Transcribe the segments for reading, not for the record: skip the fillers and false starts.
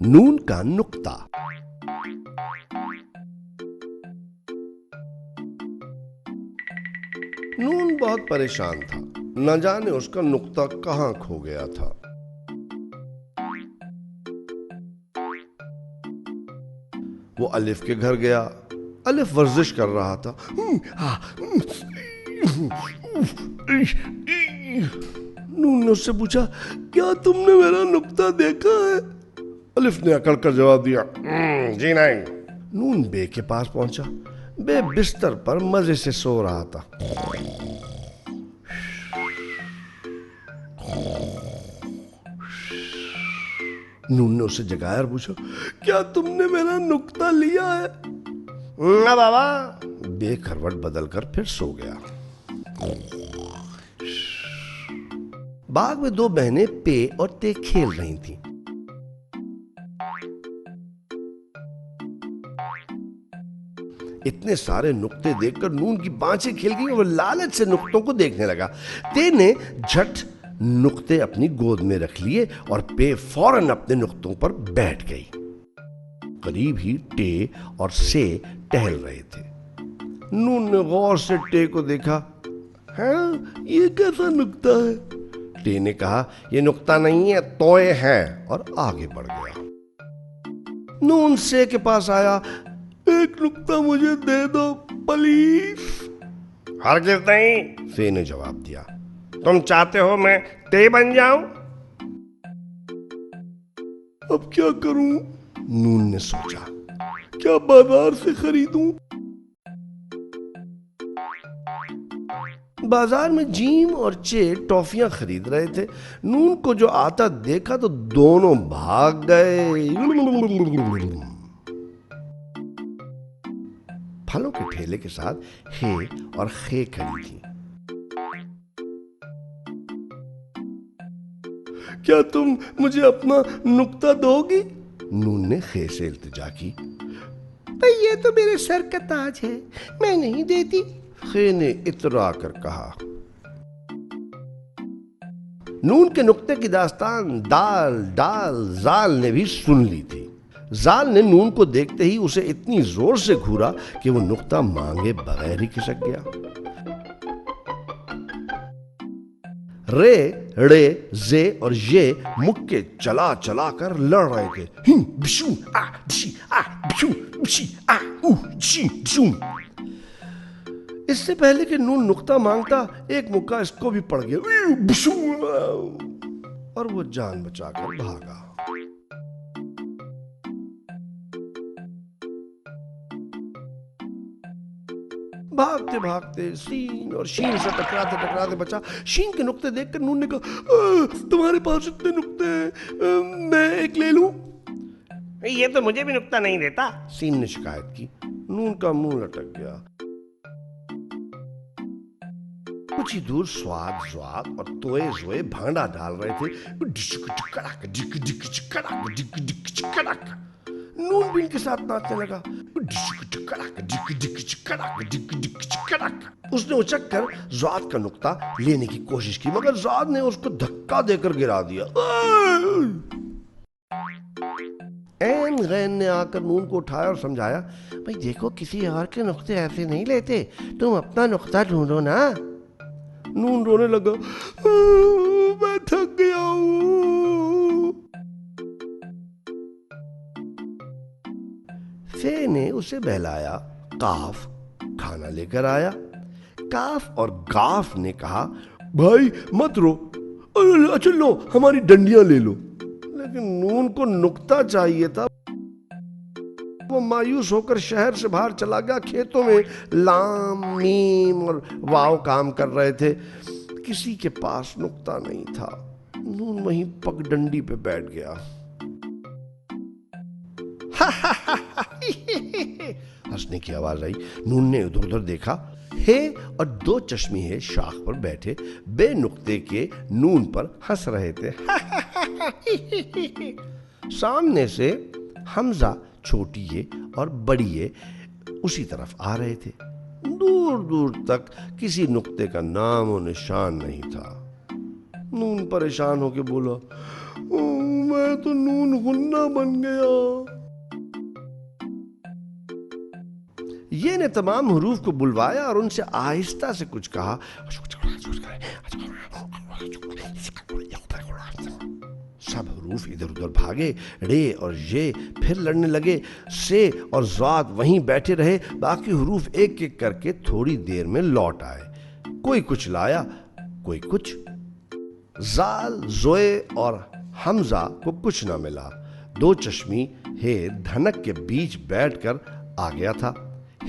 नून का नुक्ता। नून बहुत परेशान था, न जाने उसका नुक्ता कहां खो गया था। वो अलिफ के घर गया। अलिफ वर्जिश कर रहा था। नून ने उससे पूछा, क्या तुमने मेरा नुक्ता देखा है? अलिफ ने अकड़ कर जवाब दिया, जी नहीं। नून बे के पास पहुंचा। बे बिस्तर पर मजे से सो रहा था। नून ने उसे जगाया और पूछा, क्या तुमने मेरा नुक्ता लिया है? ना बाबा। बे करवट बदल कर फिर सो गया। बाग में दो बहनें पे और ते खेल रही थीं। इतने सारे नुक्ते देखकर नून की बाँछें खिल गई और लालच से नुक्तों को देखने लगा। ते ने झट नुक्ते अपनी गोद में रख लिए और पे फौरन अपने नुक्तों पर बैठ गई। करीब ही टे और से टहल रहे थे। नून ने गौर से टे को देखा। हाँ, ये कैसा नुक्ता है? टे ने कहा, ये नुक्ता नहीं है, तोय है, और आगे बढ़ गया। नून से के पास आया। एक नुक्ता मुझे दे दो प्लीज। हरगिज़ नहीं, से ने जवाब दिया। तुम चाहते हो मैं ते बन जाऊं? अब क्या करूं? नून ने सोचा। क्या बाजार से खरीदूं? बाजार में जीम और चे टॉफियां खरीद रहे थे। नून को जो आता देखा तो दोनों भाग गए। फलों के ठेले के साथ हे और खे खड़ी थी। क्या तुम मुझे अपना नुक्ता दोगी? नून ने खे से इल्तिजा की। ये तो मेरे सर का ताज है, मैं नहीं देती। खे ने इतरा कर कहा। नून के नुक्ते की दास्तान दाल डाल जाल ने भी सुन ली थी। जाल ने नून को देखते ही उसे इतनी जोर से घूरा कि वो नुक्ता मांगे बगैर ही खिसक गया। रे, रे, जे और ये मुक्के चला चला कर लड़ रहे थे। बिशू आ बिशी आ बिशू बिशी आ ऊ जी बिशू। इससे पहले कि नून नुक्ता मांगता, एक मुक्का इसको भी पड़ गया। बिशू, और वो जान बचाकर भागा। भागते भागते सीन और शीन से टकराते टकराते बचा। शीन के नुक्ते देखकर नून ने कहा, तुम्हारे पास इतने नुक्ते हैं, मैं एक ले लूं? ये तो मुझे भी नुक्ता नहीं देता, शीन ने शिकायत की। नून का मुंह लटक गया। कुछ ही दूर स्वाद ज्वाद और तोए जोए भांडा डाल रहे थे। नून भी इनके साथ नाचने लगा। उसने उचक कर ज़ाद का नुक्ता लेने की कोशिश की, मगर ज़ाद ने उसको धक्का देकर गिरा दिया। ऐन गैन ने आकर नून को उठाया और समझाया, भाई देखो, किसी और के नुक्ते ऐसे नहीं लेते, तुम अपना नुक्ता ढूंढो ना। नून रोने लगा, मैं थक गया हूं। फे ने उसे बहलाया। काफ खाना लेकर आया। काफ और गाफ ने कहा, भाई मत रो, अच्छा लो हमारी डंडियां ले लो। लेकिन नून को नुक्ता चाहिए था। वो मायूस होकर शहर से बाहर चला गया। खेतों में लाम मीम और वाव काम कर रहे थे। किसी के पास नुक्ता नहीं था। नून वहीं पगडंडी पे बैठ गया। हंसने की आवाज आई। नून ने उधर उधर देखा। हे और दो चश्मे शाख पर बैठे बे नुक्ते के नून पर हंस रहे थे। सामने से हमजा, छोटी ये और बड़ी ये उसी तरफ आ रहे थे। दूर दूर तक किसी नुक्ते का नाम और निशान नहीं था। नून परेशान होकर बोला, मैं تو نون غنہ بن گیا۔ یہ نے تمام حروف کو بلوایا اور ان سے آہستہ سے کچھ کہا۔ سب حروف ادھر ادھر بھاگے، رے اور یہ پھر لڑنے لگے، سے اور ضاد وہیں بیٹھے رہے۔ باقی حروف ایک ایک کر کے تھوڑی دیر میں لوٹ آئے، کوئی کچھ لایا کوئی کچھ۔ زال، زوئے اور حمزہ کو کچھ نہ ملا۔ دو چشمی ہے دھنک کے بیچ بیٹھ کر آ گیا تھا۔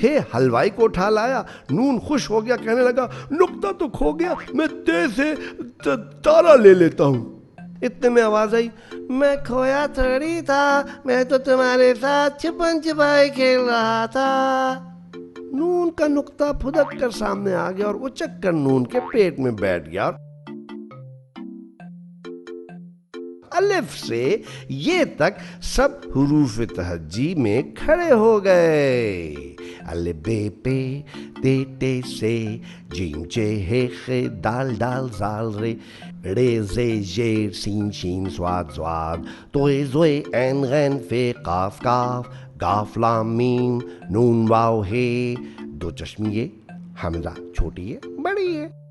ہے حلوائی کو اٹھا لایا۔ نون خوش ہو گیا، کہنے لگا نقطہ تو کھو گیا، میں تیز سے تارا لے لیتا ہوں۔ اتنے میں آواز آئی، میں کھویا تھوڑی تھا، میں تو تمہارے ساتھ چھپن چھپائی کھیل رہا تھا۔ نون کا نقطہ پھدک کر سامنے آ گیا اور اچک کر نون کے پیٹ میں بیٹھ گیا۔ الف سے یہ تک سب حروف تہجی میں کھڑے ہو گئے۔ الف بے پے تے ٹے سے، جیم چے ہے خے دال ڈال زال رے، رے زے ژیر سین شین صاد صاد، توئے زوئے عین غین فے قاف کاف، گاف لام میم نون واو ہے۔ دو چشمی یہ، حمزہ چھوٹی ہے بڑی ہے۔